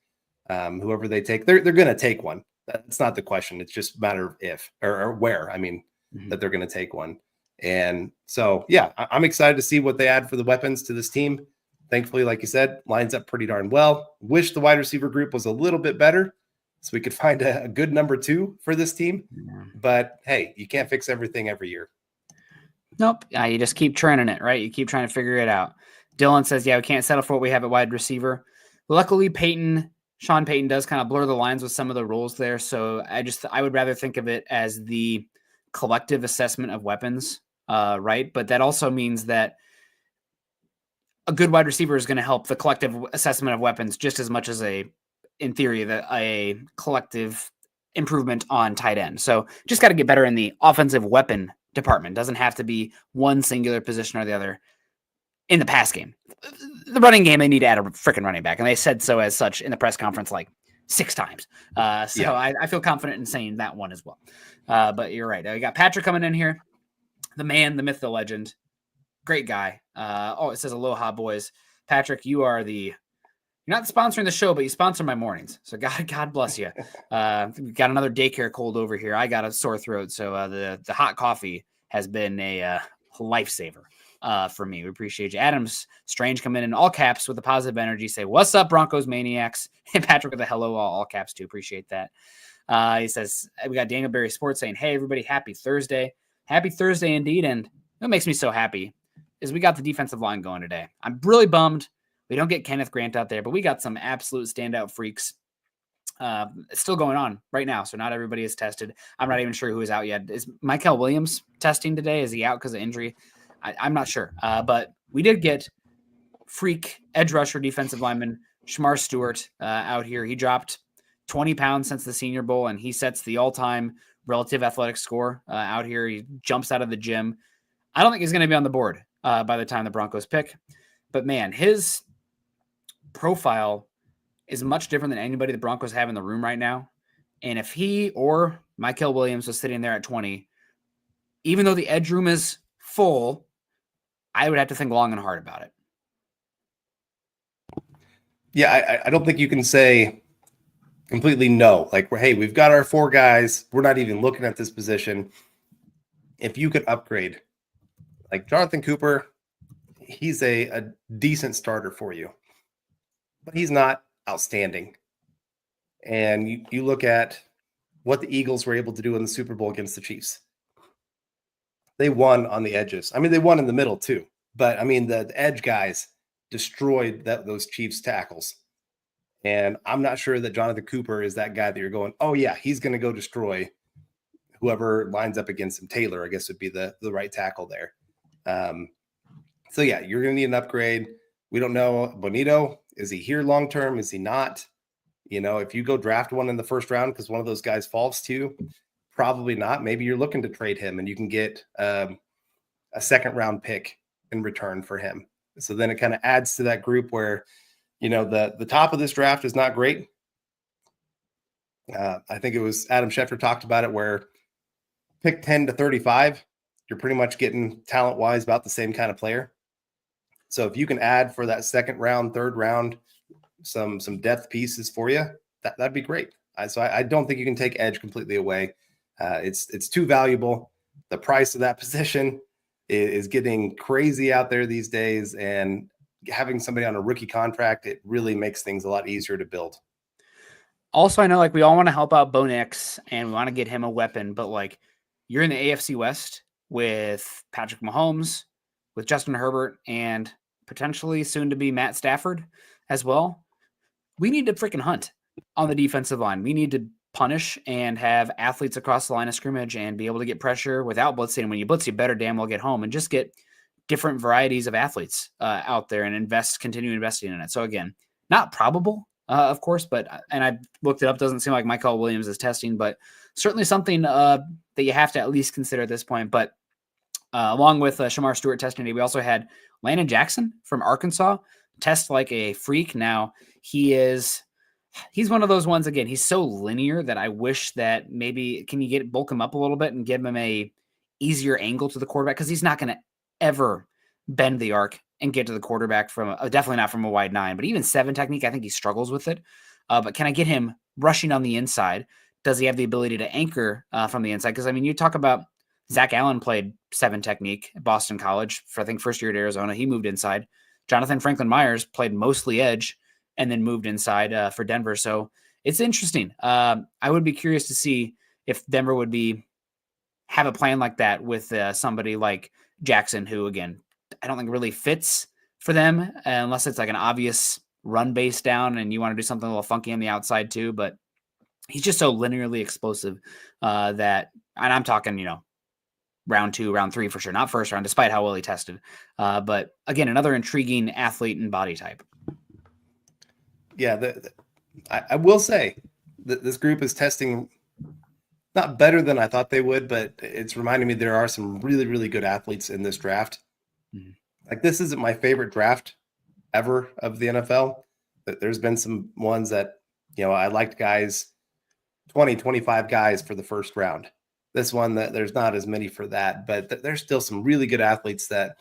Whoever they take, they're going to take one. That's not the question. It's just a matter of if or where, that they're going to take one. And so, yeah, I'm excited to see what they add for the weapons to this team. Thankfully, like you said, lines up pretty darn well. Wish the wide receiver group was a little bit better so we could find a good number 2 for this team. But hey, you can't fix everything every year. Nope. You just keep trending it, right? You keep trying to figure it out. Dylan says, yeah, we can't settle for what we have at wide receiver. Luckily, Sean Payton does kind of blur the lines with some of the rules there. So I would rather think of it as the collective assessment of weapons, right? But that also means that a good wide receiver is going to help the collective assessment of weapons just as much as in theory, a collective improvement on tight end. So just got to get better in the offensive weapon department. Doesn't have to be one singular position or the other in the pass game. The running game, they need to add a freaking running back. And they said so as such in the press conference like 6 times. I feel confident in saying that one as well. But you're right. We got Patrick coming in here. The man, the myth, the legend. Great guy. It says aloha, boys. Patrick, you're not sponsoring the show, but you sponsor my mornings. So God bless you. We got another daycare cold over here. I got a sore throat. So the hot coffee has been a lifesaver for me. We appreciate you. Adams Strange coming in all caps with a positive energy. Say, what's up, Broncos maniacs? And Patrick with a hello, all caps too. Appreciate that. He says, we got Daniel Berry Sports saying, hey, everybody, happy Thursday. Happy Thursday indeed. And what makes me so happy is we got the defensive line going today. I'm really bummed we don't get Kenneth Grant out there, but we got some absolute standout freaks. It's still going on right now, so not everybody is tested. I'm not even sure who is out yet. Is Michael Williams testing today? Is he out because of injury? I'm not sure. But we did get freak edge rusher defensive lineman Shamar Stewart out here. He dropped 20 pounds since the Senior Bowl, and he sets the all-time relative athletic score out here. He jumps out of the gym. I don't think he's going to be on the board by the time the Broncos pick. But, man, his profile is much different than anybody the Broncos have in the room right now. And if he or Michael Williams was sitting there at 20, even though the edge room is full, I would have to think long and hard about it. Yeah, I don't think you can say completely no. Like, hey, we've got our 4 guys. We're not even looking at this position. if you could upgrade, like Jonathan Cooper, he's a decent starter for you, but he's not outstanding. And you look at what the Eagles were able to do in the Super Bowl against the Chiefs. They won on the edges. I mean, they won in the middle too. But I mean, the edge guys destroyed those Chiefs tackles. And I'm not sure that Jonathan Cooper is that guy that you're going, oh yeah, he's going to go destroy whoever lines up against him. Taylor, I guess, would be the right tackle there. So yeah, you're going to need an upgrade. We don't know. Bonito, is he here long term? Is he not? You know, if you go draft one in the first round because one of those guys falls to you, probably not. Maybe you're looking to trade him and you can get a second round pick in return for him. So then it kind of adds to that group where, you know, the top of this draft is not great. I think it was Adam Schefter talked about it where pick 10 to 35, you're pretty much getting talent wise about the same kind of player. So if you can add for that second round, third round, some depth pieces for you, that'd be great. So I don't think you can take edge completely away. It's too valuable. The price of that position is getting crazy out there these days, and having somebody on a rookie contract, it really makes things a lot easier to build. Also, I know like we all want to help out Bo Nix and we want to get him a weapon, but like you're in the AFC West with Patrick Mahomes, with Justin Herbert, and potentially soon to be Matt Stafford as well. We need to freaking hunt on the defensive line. We need to punish and have athletes across the line of scrimmage and be able to get pressure without blitzing. When you blitz, you better damn well get home and just get different varieties of athletes out there and continue investing in it. So again, not probable, of course, and I looked it up. Doesn't seem like Michael Williams is testing, but certainly something that you have to at least consider at this point. But along with Shamar Stewart testing today, we also had Landon Jackson from Arkansas test like a freak. Now he's one of those ones, again, he's so linear that I wish that maybe can you bulk him up a little bit and give him a easier angle to the quarterback, because he's not going to ever bend the arc and get to the quarterback from definitely not from a wide 9, but even 7 technique, I think he struggles with it. But can I get him rushing on the inside? Does he have the ability to anchor from the inside? Because I mean, you talk about Zach Allen played 7 technique at Boston College for I think first year at Arizona. He moved inside. Jonathan Franklin Myers played mostly edge and then moved inside for Denver. So it's interesting. I would be curious to see if Denver would have a plan like that with somebody like Jackson, who, again, I don't think really fits for them unless it's like an obvious run base down and you want to do something a little funky on the outside too. But he's just so linearly explosive that, and I'm talking, you know, round 2, round 3 for sure, not first round, despite how well he tested. But again, another intriguing athlete and body type. Yeah, I will say that this group is testing not better than I thought they would, but it's reminding me there are some really, really good athletes in this draft. Mm-hmm. Like, this isn't my favorite draft ever of the NFL. There's been some ones that, you know, I liked guys, 20, 25 guys for the first round. This one, that there's not as many for that, but there's still some really good athletes that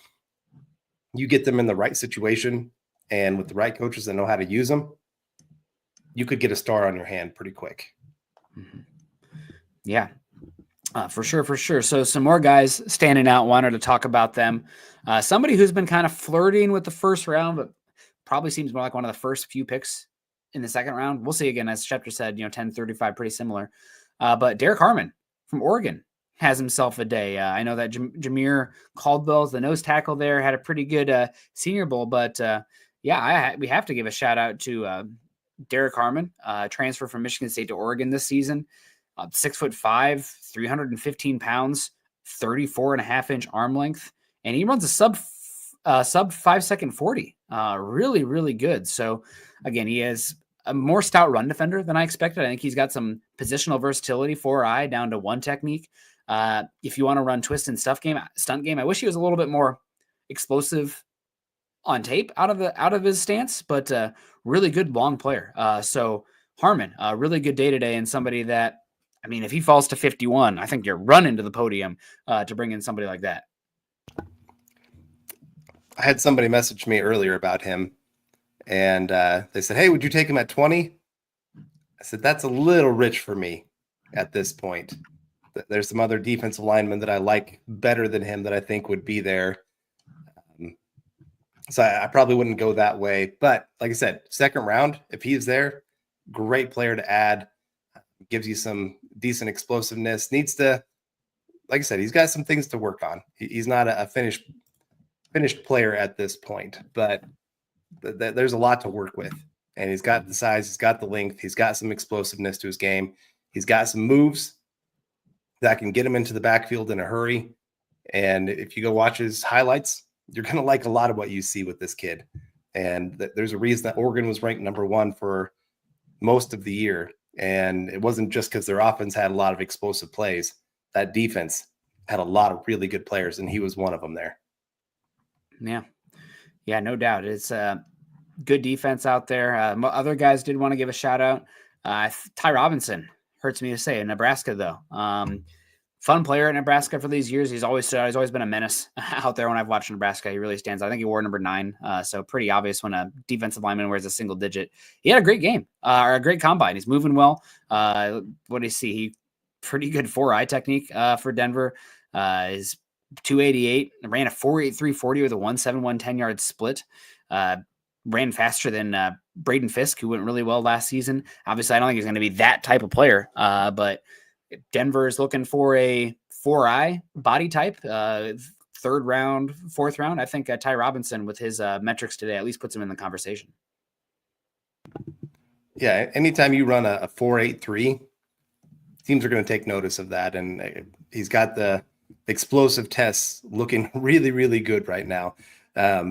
you get them in the right situation and with the right coaches that know how to use them, you could get a star on your hand pretty quick. Mm-hmm. Yeah, for sure. So some more guys standing out. Wanted to talk about them. Somebody who's been kind of flirting with the first round, but probably seems more like one of the first few picks in the second round. We'll see. Again, as Schefter said, 10-35, pretty similar. But Derek Harmon from Oregon has himself a day. I know that Jameer Caldwell's the nose tackle there, had a pretty good Senior Bowl, but we have to give a shout out to Derek Harmon, transfer from Michigan State to Oregon this season. 6'5", 315 pounds, 34.5-inch arm length, and he runs a sub 5-second 40. Really, really good. So again, he has a more stout run defender than I expected. I think he's got some positional versatility, 4-eye down to 1 technique. If you want to run twist and stunt game, I wish he was a little bit more explosive on tape out of his stance, but really good long player. So Harmon, really good day today, and somebody that, I mean, if he falls to 51, I think you're running to the podium to bring in somebody like that. I had somebody message me earlier about him, and they said, hey, would you take him at 20? I said, that's a little rich for me at this point. There's some other defensive linemen that I like better than him that I think would be there. So I probably wouldn't go that way. But like I said, second round, if he's there, great player to add. Gives you some decent explosiveness. Needs to, like I said, he's got some things to work on. He's not a finished player at this point, but there's a lot to work with. And he's got the size, he's got the length, he's got some explosiveness to his game. He's got some moves that can get him into the backfield in a hurry. And if you go watch his highlights, you're going to like a lot of what you see with this kid. And there's a reason that Oregon was ranked number 1 for most of the year. And it wasn't just because their offense had a lot of explosive plays. That defense had a lot of really good players, and he was one of them there. Yeah, no doubt. It's a good defense out there. Other guys did want to give a shout out. Ty Robinson, hurts me to say, in Nebraska, though. Fun player at Nebraska for these years. He's always been a menace out there when I've watched Nebraska. He really stands out. I think he wore number 9. So pretty obvious when a defensive lineman wears a single digit. He had a great game, or a great combine. He's moving well. What do you see? He pretty good 4-eye technique for Denver. Is 288, ran a 4.83 40 with a 1.71 10-yard split. Ran faster than Braden Fisk, who went really well last season. Obviously, I don't think he's going to be that type of player, but Denver is looking for a 4-eye body type, 3rd round, 4th round. I think Ty Robinson, with his metrics today, at least puts him in the conversation. Yeah, anytime you run a 4.83, teams are going to take notice of that. And he's got the explosive tests looking really, really good right now.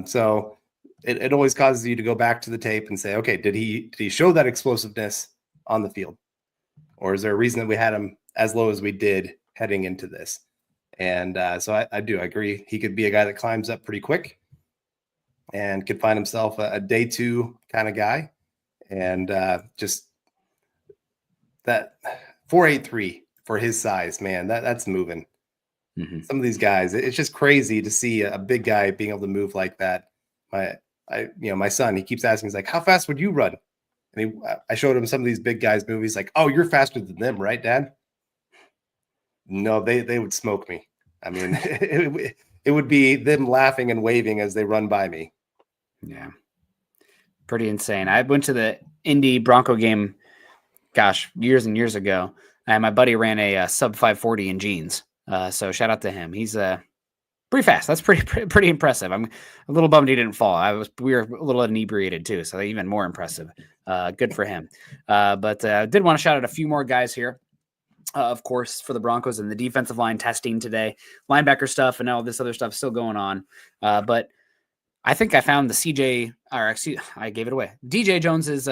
So it always causes you to go back to the tape and say, okay, did he show that explosiveness on the field? Or is there a reason that we had him as low as we did heading into this? And so I do agree. He could be a guy that climbs up pretty quick and could find himself a day 2 kind of guy. And just that 4.83 for his size, man, that's moving. Mm-hmm. Some of these guys, it's just crazy to see a big guy being able to move like that. My son, he keeps asking, he's like, how fast would you run? And I showed him some of these big guys movies, like, oh, you're faster than them, right, Dad? No, they would smoke me. I mean, it would be them laughing and waving as they run by me. Yeah. Pretty insane. I went to the Indy Bronco game, years and years ago. And my buddy ran a sub 540 in jeans. So shout out to him. He's pretty fast. That's pretty impressive. I'm a little bummed he didn't fall. We were a little inebriated too, so even more impressive. Good for him. But I did want to shout out a few more guys here. Of course, for the Broncos and the defensive line testing today, linebacker stuff and all this other stuff still going on. But I think I found the I gave it away. DJ Jones's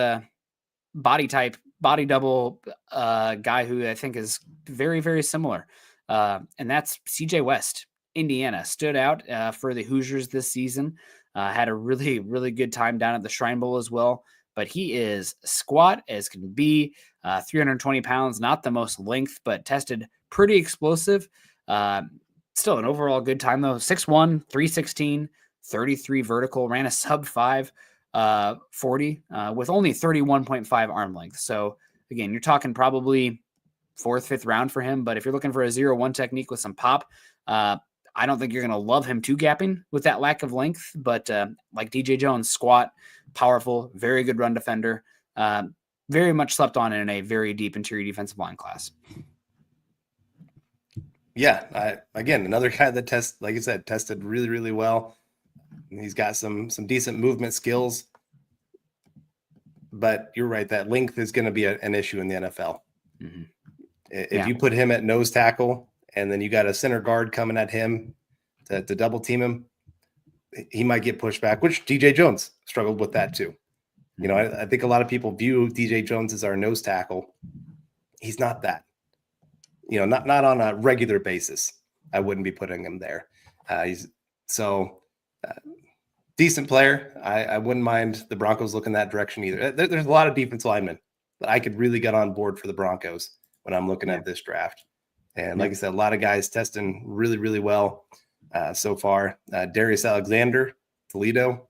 body type, body double guy who I think is very, very similar. And that's CJ West. Indiana stood out for the Hoosiers this season. Had a really, really good time down at the Shrine Bowl as well. But he is squat as can be, 320 pounds, not the most length, but tested pretty explosive. Still an overall good time, though. 6'1", 316, 33 vertical, ran a sub 5 40 with only 31.5 arm length. So, again, you're talking probably 4th, 5th round for him. But if you're looking for a 0-1 technique with some pop, I don't think you're going to love him two gapping with that lack of length, but like DJ Jones, squat, powerful, very good run defender, very much slept on in a very deep interior defensive line class. Yeah, again, another guy that like I said, tested really, really well. He's got some decent movement skills, but you're right, that length is going to be an issue in the NFL. Mm-hmm. If you put him at nose tackle, and then you got a center guard coming at him to double team him, he might get pushed back, which DJ Jones struggled with that too. You know, I think a lot of people view DJ Jones as our nose tackle. He's not that. You know, not on a regular basis. I wouldn't be putting him there. Decent player. I wouldn't mind the Broncos looking that direction either. There's a lot of defense linemen that I could really get on board for the Broncos when I'm looking at this draft. And like I said, a lot of guys testing really, really well so far. Darius Alexander, Toledo,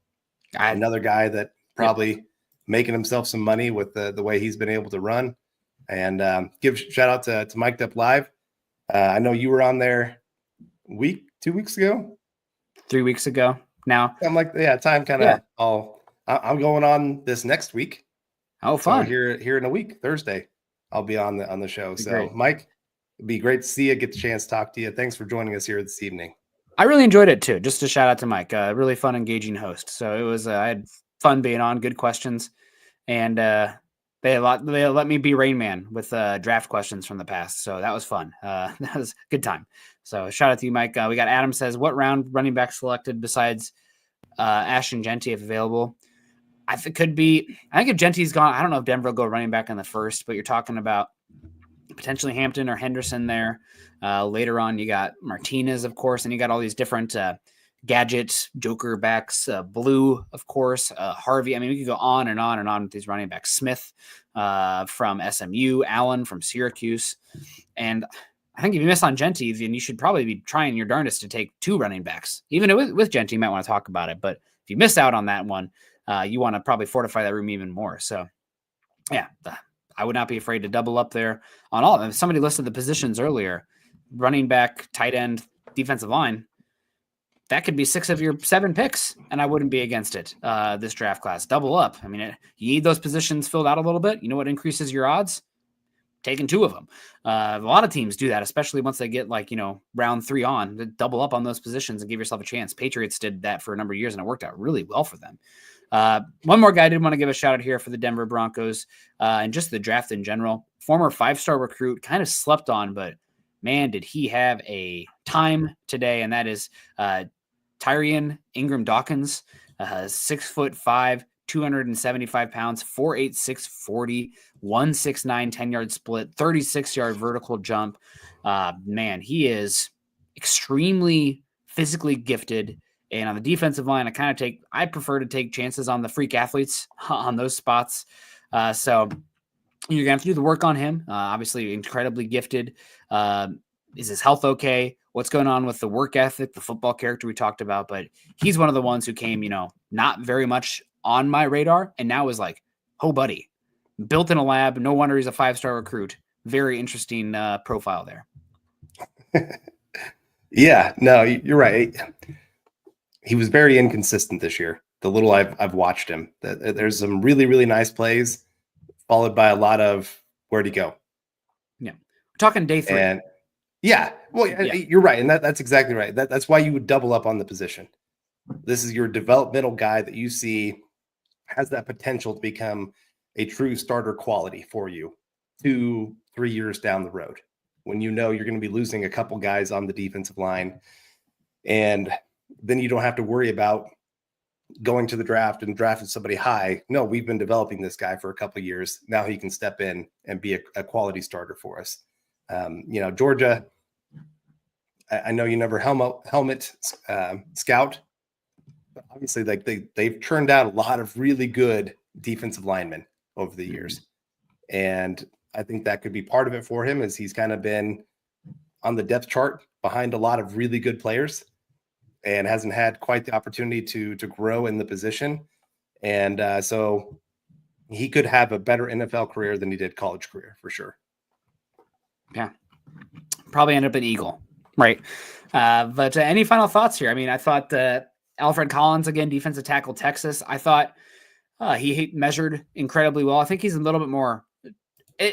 another guy that probably making himself some money with the way he's been able to run. And give shout out to Mic'd Up Live. I know you were on there 2 weeks ago, 3 weeks ago now. I'm like, yeah, time kind of I'm going on this next week. Oh, So fun. here in a week, Thursday, I'll be on the show. So Great. Mike, it'd be great to see you, get the chance to talk to you. Thanks for joining us here this evening. I really enjoyed it too. Just a shout out to Mike, really fun, engaging host. So it was, I had fun being on, good questions, and they let me be Rain Man with draft questions from the past. So that was fun. That was a good time. So shout out to you, Mike. We got Adam says, what round running back selected besides Ashton Genty if available? I think if Genty's gone, I don't know if Denver will go running back in the first, but you're talking about potentially Hampton or Henderson there. Later on, you got Martinez, of course, and you got all these different gadgets, joker backs, Blue, of course, Harvey. I mean, we could go on and on and on with these running backs. Smith from SMU, Allen from Syracuse. And I think if you miss on Genty, then you should probably be trying your darndest to take 2 running backs. Even with Genty, you might want to talk about it. But if you miss out on that one, you want to probably fortify that room even more. So, yeah, I would not be afraid to double up there on all of them. Somebody listed the positions earlier, running back, tight end, defensive line. That could be 6 of your 7 picks, and I wouldn't be against it this draft class. Double up. I mean, you need those positions filled out a little bit. You know what increases your odds? Taking 2 of them. A lot of teams do that, especially once they get round 3 on, to double up on those positions and give yourself a chance. Patriots did that for a number of years, and it worked out really well for them. One more guy I did want to give a shout out here for the Denver Broncos and just the draft in general. Former 5-star recruit, kind of slept on, but man, did he have a time today. And that is Tyrion Ingram Dawkins, 6'5", 275 pounds, 4'8", 640, 169, 10-yard split, 36-yard vertical jump. Man, he is extremely physically gifted. And on the defensive line, I prefer to take chances on the freak athletes on those spots. So you're going to have to do the work on him. Obviously, incredibly gifted. Is his health okay? What's going on with the work ethic, the football character we talked about? But he's one of the ones who came, not very much on my radar. And now is like, oh, buddy, built in a lab. No wonder he's a 5-star recruit. Very interesting profile there. Yeah, no, you're right. He was very inconsistent this year. The little I've watched him, there's some really, really nice plays followed by a lot of where'd he go? Yeah. We're talking day 3. And yeah, well, yeah. You're right. And that's exactly right. That's why you would double up on the position. This is your developmental guy that you see has that potential to become a true starter quality for you 2-3 years down the road when you're going to be losing a couple guys on the defensive line. And then you don't have to worry about going to the draft and drafting somebody high. No, we've been developing this guy for a couple of years. Now he can step in and be a quality starter for us. Georgia, I know you never helmet scout, but obviously they've turned out a lot of really good defensive linemen over the years. And I think that could be part of it for him, as he's kind of been on the depth chart behind a lot of really good players and hasn't had quite the opportunity to grow in the position. And so he could have a better NFL career than he did college career for sure. Yeah. Probably end up an Eagle. Right. But any final thoughts here? I mean, I thought Alfred Collins, again, defensive tackle, Texas, I thought he measured incredibly well. I think he's a little bit more.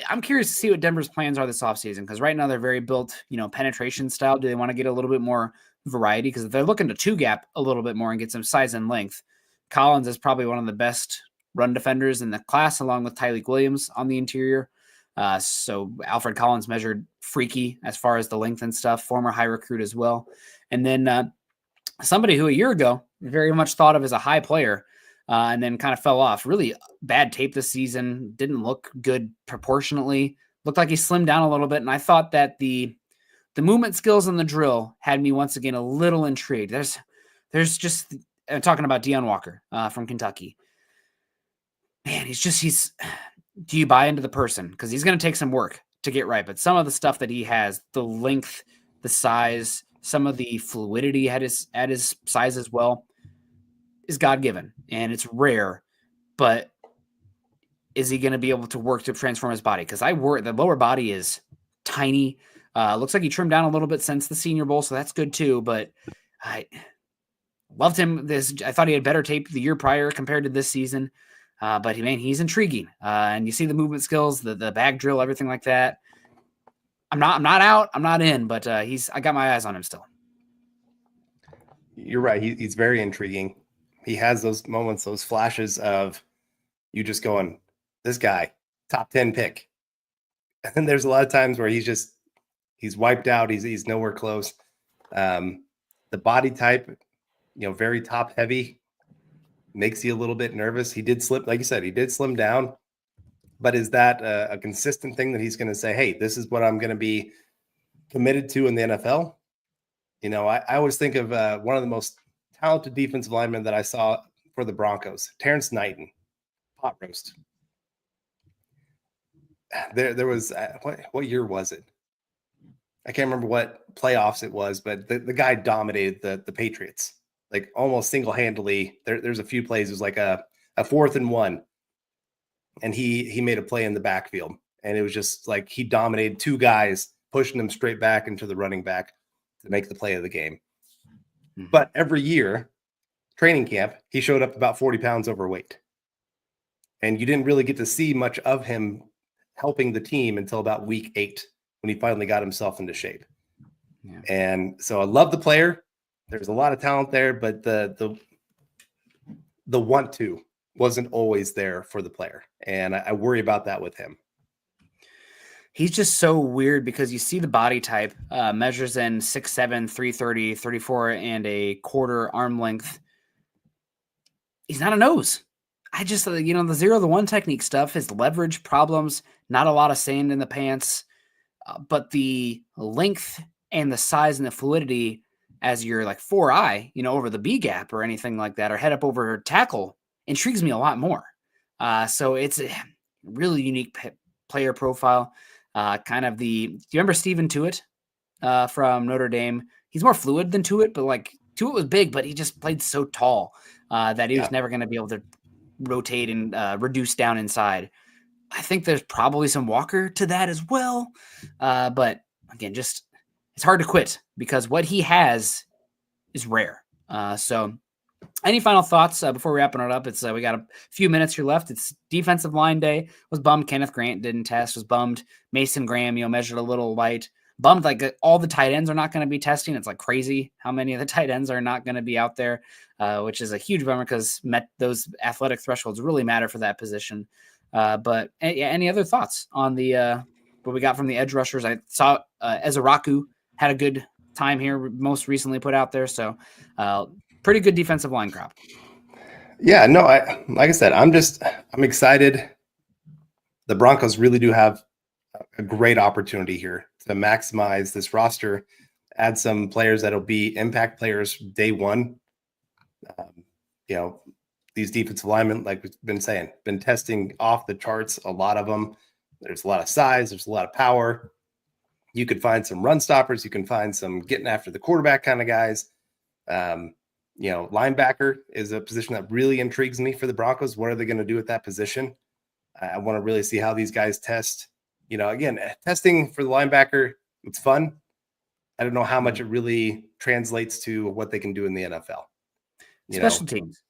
I'm curious to see what Denver's plans are this offseason, because right now they're very built, penetration style. Do they want to get a little bit more variety? Because if they're looking to 2-gap a little bit more and get some size and length, Collins is probably one of the best run defenders in the class, along with Tyleik Williams on the interior. So Alfred Collins measured freaky as far as the length and stuff, former high recruit as well. And then somebody who a year ago very much thought of as a high player, and then kind of fell off. Really bad tape this season. Didn't look good proportionately. Looked like he slimmed down a little bit. And I thought that the movement skills and the drill had me once again a little intrigued. There's just, I'm talking about Deion Walker from Kentucky. Man, do you buy into the person? Because he's going to take some work to get right. But some of the stuff that he has, the length, the size, some of the fluidity at his size as well, is God-given, and it's rare. But is he going to be able to work to transform his body? Because the lower body is tiny. Looks like he trimmed down a little bit since the Senior Bowl, so that's good too. But I loved him. I thought he had better tape the year prior compared to this season. But he's intriguing. And you see the movement skills, the bag drill, everything like that. I'm not out. I'm not in, but I got my eyes on him still. You're right. He's very intriguing. He has those moments, those flashes of you just going, this guy, top 10 pick. And then there's a lot of times where he's wiped out. He's nowhere close. The body type, very top heavy, makes you a little bit nervous. He did slip, like you said, he did slim down. But is that a consistent thing that he's going to say, hey, this is what I'm going to be committed to in the NFL? I always think of one of the most talented defensive linemen that I saw for the Broncos, Terrence Knighton, pot roast. There was, what year was it? I can't remember what playoffs it was, but the guy dominated the Patriots, like almost single-handedly. There's a few plays. It was like a 4th and 1. And he made a play in the backfield. And it was just like he dominated 2 guys, pushing them straight back into the running back to make the play of the game. Mm-hmm. But every year, training camp, he showed up about 40 pounds overweight. And you didn't really get to see much of him helping the team until about week 8 when he finally got himself into shape. Yeah. And so I love the player. There's a lot of talent there, but the want to wasn't always there for the player. And I worry about that with him. He's just so weird because you see the body type, measures in 6'7", 330, 34 and a quarter arm length. He's not a nose. I just, the 0-1 technique stuff, his leverage problems, not a lot of sand in the pants, but the length and the size and the fluidity as your like 4-eye, over the B gap or anything like that, or head up over tackle, intrigues me a lot more. So it's a really unique player profile. Do you remember Stephen Tuitt from Notre Dame? He's more fluid than Tuitt, but like Tuitt was big, but he just played so tall that he was never going to be able to rotate and reduce down inside. I think there's probably some Walker to that as well. But again, just it's hard to quit because what he has is rare. So any final thoughts before wrapping it up? It's we got a few minutes here left. It's defensive line day. Was bummed Kenneth Grant didn't test. Was bummed Mason Graham, measured a little light. Bummed like all the tight ends are not going to be testing. It's like crazy how many of the tight ends are not going to be out there, which is a huge bummer because those athletic thresholds really matter for that position. But any other thoughts on the what we got from the edge rushers? I saw Ezeraku had a good time here, most recently put out there. So pretty good defensive line crop. Yeah, no, like I said, I'm excited. The Broncos really do have a great opportunity here to maximize this roster, add some players that'll be impact players day one. These defensive linemen, like we've been saying, been testing off the charts, a lot of them. There's a lot of size. There's a lot of power. You could find some run stoppers. You can find some getting after the quarterback kind of guys. Linebacker is a position that really intrigues me for the Broncos. What are they going to do with that position? I want to really see how these guys test. Again, testing for the linebacker, it's fun. I don't know how much it really translates to what they can do in the NFL. Special teams.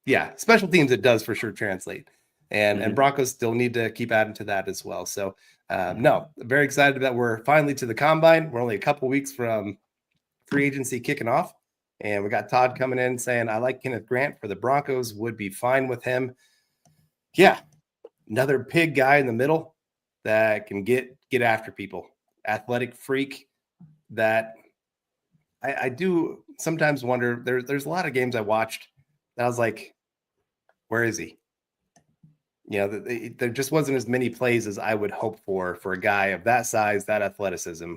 Yeah, special teams, it does for sure translate. And Broncos still need to keep adding to that as well. So, no, very excited that we're finally to the combine. We're only a couple weeks from free agency kicking off. And we got Todd coming in saying, I like Kenneth Grant for the Broncos, would be fine with him. Yeah, another big guy in the middle that can get after people. Athletic freak that I do sometimes wonder. There's a lot of games I watched that I was like, where is he? There just wasn't as many plays as I would hope for a guy of that size, that athleticism.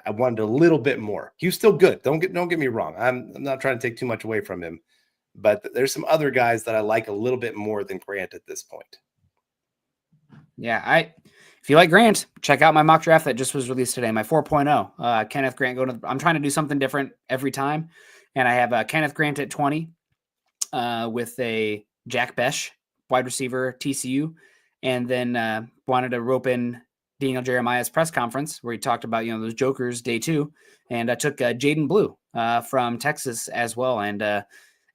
I wanted a little bit more. He was still good. Don't get me wrong. I'm not trying to take too much away from him, but there's some other guys that I like a little bit more than Grant at this point. Yeah, if you like Grant, check out my mock draft that just was released today, my 4.0. Kenneth Grant I'm trying to do something different every time, and I have Kenneth Grant at 20 with a Jack Besh, wide receiver, TCU, and then wanted to rope in Daniel Jeremiah's press conference where he talked about, those Jokers day 2. And I took Jaden Blue from Texas as well. And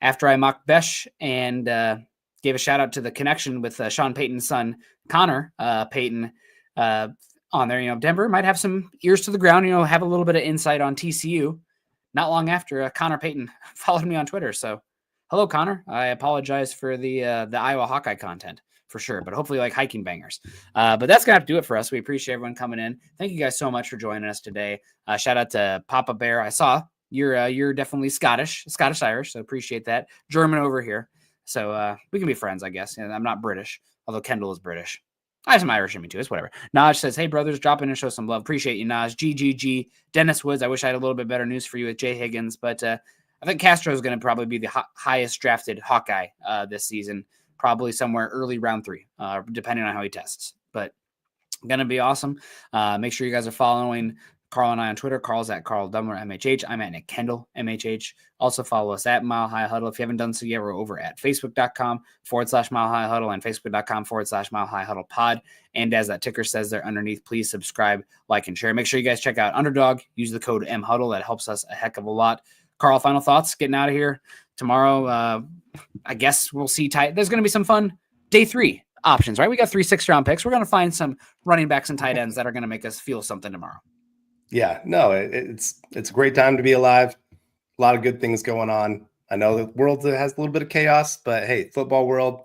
after I mocked Besh and gave a shout out to the connection with Sean Payton's son, Connor Payton, on there, Denver might have some ears to the ground, have a little bit of insight on TCU. Not long after Connor Payton followed me on Twitter. So hello, Connor. I apologize for the Iowa Hawkeye content for sure, but hopefully like hiking bangers. But that's going to have to do it for us. We appreciate everyone coming in. Thank you guys so much for joining us today. Shout out to Papa Bear. I saw you're definitely Scottish Irish. So appreciate that. German over here. So we can be friends, I guess. I'm not British, although Kendall is British. I have some Irish in me too. It's whatever. Naj says, hey, brothers, drop in and show some love. Appreciate you, Naj. GGG. Dennis Woods, I wish I had a little bit better news for you with Jay Higgins, but I think Castro is going to probably be the highest drafted Hawkeye this season, probably somewhere early round 3, depending on how he tests. But going to be awesome. Make sure you guys are following Carl and I on Twitter. Carl's at Carl Dumler, MHH. I'm at Nick Kendell, MHH. Also follow us at Mile High Huddle. If you haven't done so yet, we're over at facebook.com/Mile High Huddle and facebook.com/Mile High Huddle pod. And as that ticker says there underneath, please subscribe, like, and share. Make sure you guys check out Underdog. Use the code MHuddle. That helps us a heck of a lot. Carl, final thoughts? Getting out of here tomorrow. I guess we'll see. There's going to be some fun day 3 options, right? We got 3 6th-round picks. We're going to find some running backs and tight ends that are going to make us feel something tomorrow. Yeah, no, it's a great time to be alive. A lot of good things going on. I know the world has a little bit of chaos, but hey, football world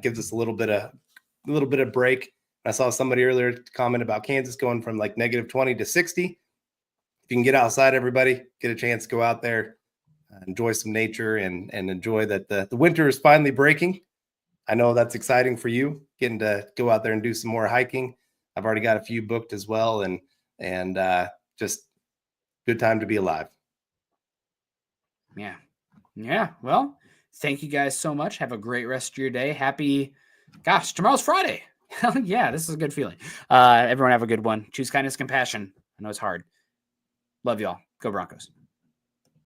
gives us a little bit of break. I saw somebody earlier comment about Kansas going from like -20 to 60. If you can get outside, everybody get a chance to go out there, enjoy some nature, and enjoy that the winter is finally breaking. I know that's exciting for you, getting to go out there and do some more hiking. I've already got a few booked as well, and just good time to be alive. Yeah. Well, thank you guys so much. Have a great rest of your day. Tomorrow's Friday. Yeah, this is a good feeling. Everyone have a good one. Choose kindness, compassion. I know it's hard. Love y'all. Go Broncos.